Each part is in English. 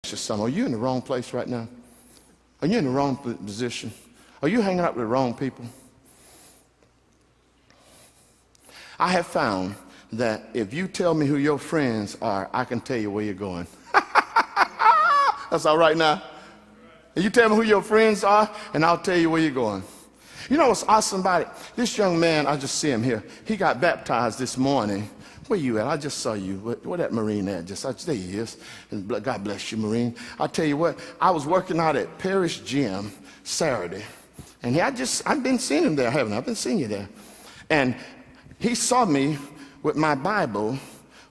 Are you in the wrong place right now? Are you in the wrong position? Are you hanging out with the wrong people? I have found that if you tell me who your friends are, I can tell you where you're going. That's all right now. And you tell me who your friends are, and I'll tell you where you're going. You know what's awesome about it? This young man, I just see him here. He got baptized this morning. Where you at? I just saw you. Where that Marine at? There he is. And God bless you, Marine. I'll tell you what, I was working out at Parish Gym Saturday. And I've been seeing him there, haven't I? I've been seeing you there. And he saw me with my Bible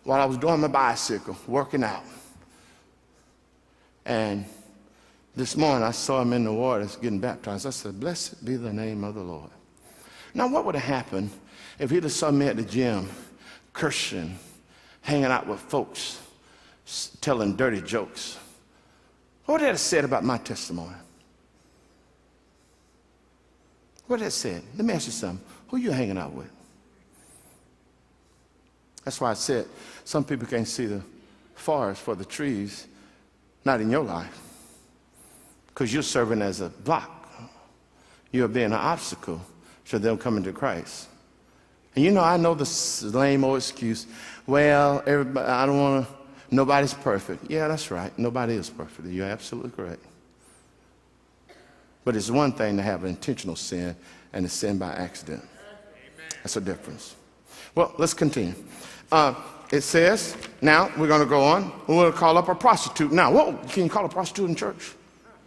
while I was doing my bicycle, working out. And this morning I saw him in the water getting baptized. I said, blessed be the name of the Lord. Now what would have happened if he'd have saw me at the gym, Christian, hanging out with folks, telling dirty jokes? What would that have said about my testimony? What would that have said? Let me ask you something. Who you hanging out with? That's why I said some people can't see the forest for the trees, not in your life, because you're serving as a block. You're being an obstacle to them coming to Christ. And you know, I know the lame old excuse, well, everybody, I don't want to, nobody's perfect. Yeah, that's right. Nobody is perfect. You're absolutely correct. But it's one thing to have an intentional sin and a sin by accident. That's a difference. Well, let's continue. It says, now we're going to go on. We're going to call up a prostitute. Now, whoa, can you call a prostitute in church?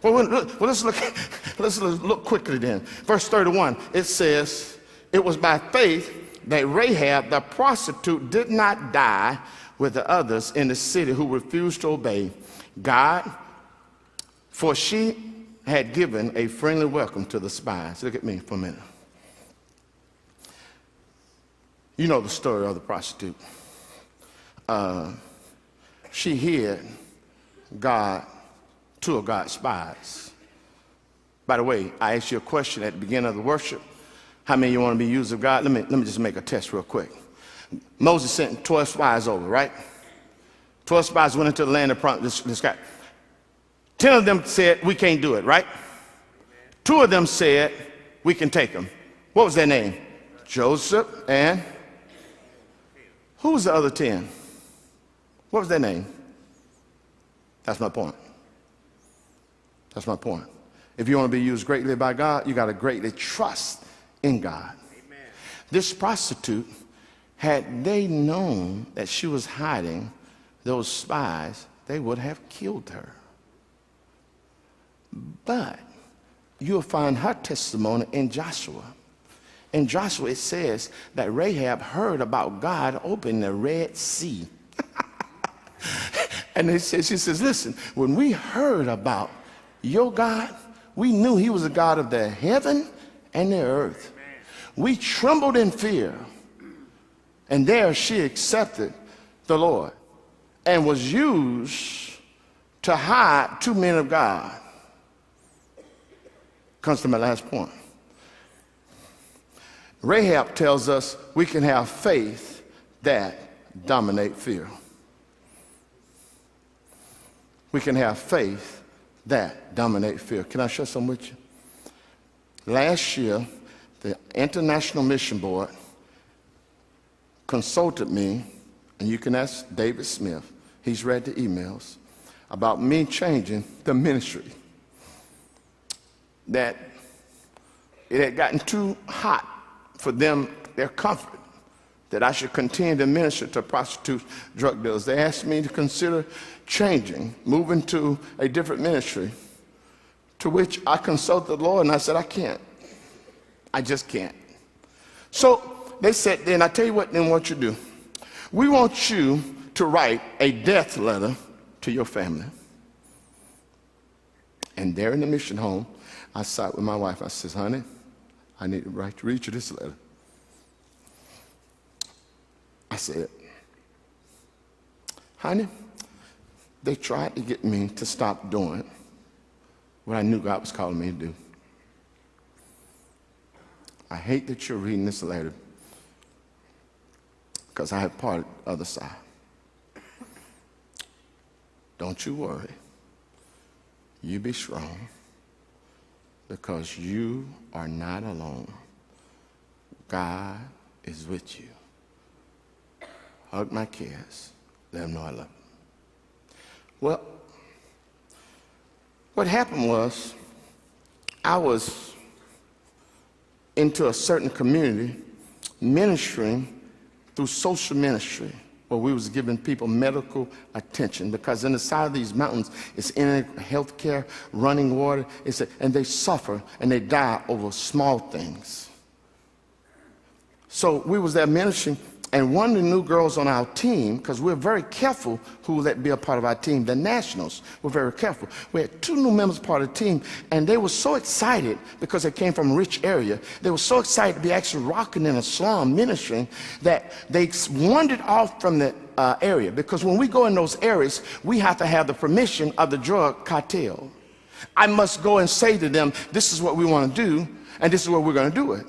Well, let's look quickly then. Verse 31, it says, it was by faith that Rahab, the prostitute, did not die with the others in the city who refused to obey God, for she had given a friendly welcome to the spies. Look at me for a minute. You know the story of the prostitute. She hid two of God's spies. By the way, I asked you a question at the beginning of the worship. How many of you want to be used of God? Let me just make a test real quick. Moses sent 12 spies over, right? 12 spies went into the land of promise. This guy. 10 of them said, we can't do it, right? 2 of them said, we can take them. What was their name? Joseph and who was the other 10? What was their name? That's my point. That's my point. If you want to be used greatly by God, you got to greatly trust in God. Amen. This prostitute, had they known that she was hiding those spies, they would have killed her. But you'll find her testimony in Joshua. In Joshua, it says that Rahab heard about God opening the Red Sea. And she says, listen, when we heard about your God, we knew he was a God of the heaven and the earth. We trembled in fear. And there she accepted the Lord and was used to hide 2 men of God. Comes to my last point. Rahab tells us we can have faith that dominates fear. We can have faith that dominates fear. Can I share some with you? Last year, the International Mission Board consulted me, and you can ask David Smith, he's read the emails, about me changing the ministry. That it had gotten too hot for them, their comfort, that I should continue to minister to prostitutes, drug dealers. They asked me to consider changing, moving to a different ministry, to which I consulted the Lord, and I said, I can't. I just can't. So they said, then I tell you what, then what you do. We want you to write a death letter to your family. And there in the mission home, I sat with my wife. I said, honey, I need to read you this letter. I said, honey, they tried to get me to stop doing what I knew God was calling me to do. I hate that you're reading this letter because I have part of the other side. Don't you worry. You be strong, because you are not alone. God is with you. Hug my kids. Let them know I love them. Well, what happened was I was into a certain community ministering through social ministry, where we was giving people medical attention, because in the side of these mountains, it's in health care, running water, and they suffer and they die over small things. So we was there ministering, and one of the new girls on our team, because we're very careful who let be a part of our team, the nationals, we're very careful. We had 2 new members part of the team, and they were so excited because they came from a rich area. They were so excited to be actually rocking in a slum ministering that they wandered off from the area, because when we go in those areas, we have to have the permission of the drug cartel. I must go and say to them, this is what we want to do, and this is where we're going to do it.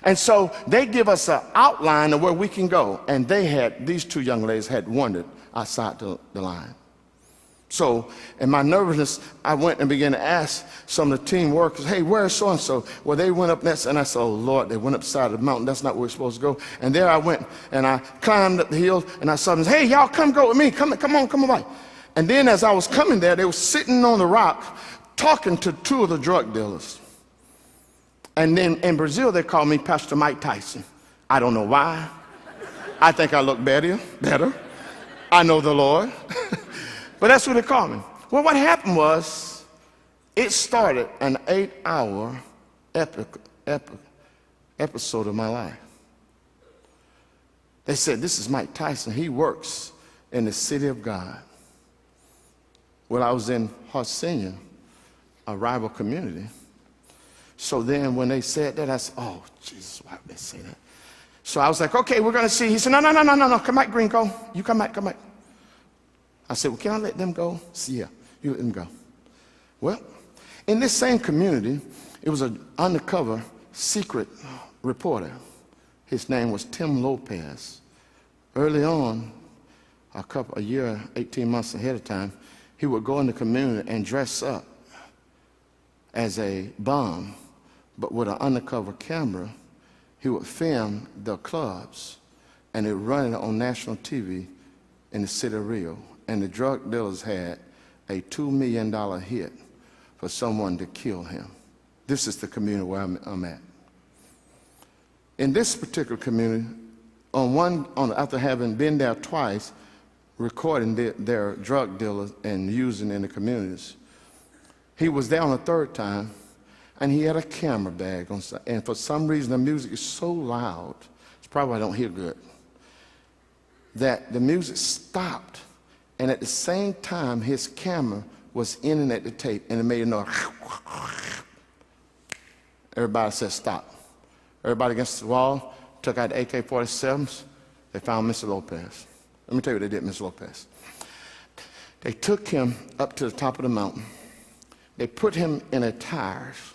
And so they give us an outline of where we can go. And these 2 young ladies had wandered outside the line. So in my nervousness, I went and began to ask some of the team workers, hey, where's so-and-so? Well, they went up next, and I said, oh, Lord, they went up the side of the mountain. That's not where we're supposed to go. And there I went, and I climbed up the hill, and I saw them, hey, y'all come go with me. Come on by. And then as I was coming there, they were sitting on the rock talking to 2 of the drug dealers. And then in Brazil, they call me Pastor Mike Tyson. I don't know why. I think I look better. I know the Lord. But that's what they call me. Well, what happened was, it started an 8-hour episode of my life. They said, this is Mike Tyson. He works in the city of God. Well, I was in Harsenia, a rival community. So then when they said that, I said, oh, Jesus, why would they say that? So I was like, okay, we're going to see. He said, no, come back, Gringo. You come back. I said, well, can I let them go? He said, yeah, you let them go. Well, in this same community, it was an undercover secret reporter. His name was Tim Lopez. Early on, a year, 18 months ahead of time, he would go in the community and dress up as a bum, but with an undercover camera. He would film the clubs, and they would run it on national TV in the city of Rio. And the drug dealers had a $2 million hit for someone to kill him. This is the community where I'm at. In this particular community, after having been there twice, recording their drug dealers and using in the communities, he was there on the 3rd time, and he had a camera bag on, and for some reason the music is so loud, it's probably I don't hear good, that the music stopped, and at the same time his camera was in at the tape, and it made a noise. Everybody said stop. Everybody against the wall, took out the AK-47s. They found Mr. Lopez. Let me tell you what they did, Mr. Lopez. They took him up to the top of the mountain. They put him in a tires.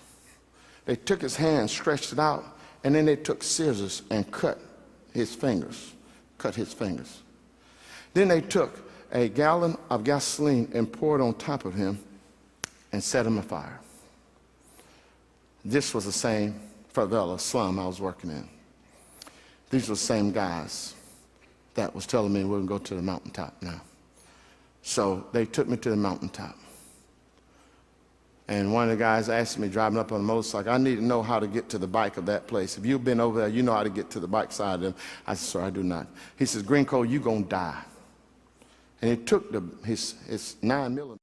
They took his hand, stretched it out, and then they took scissors and cut his fingers. Then they took a gallon of gasoline and poured on top of him and set him afire. This was the same favela, slum I was working in. These were the same guys that was telling me we're going to go to the mountaintop now. So they took me to the mountaintop. And one of the guys asked me, driving up on a motorcycle, I need to know how to get to the bike of that place. If you've been over there, you know how to get to the bike side of them. I said, sir, I do not. He says, Gringo, you're going to die. And he took his 9mm.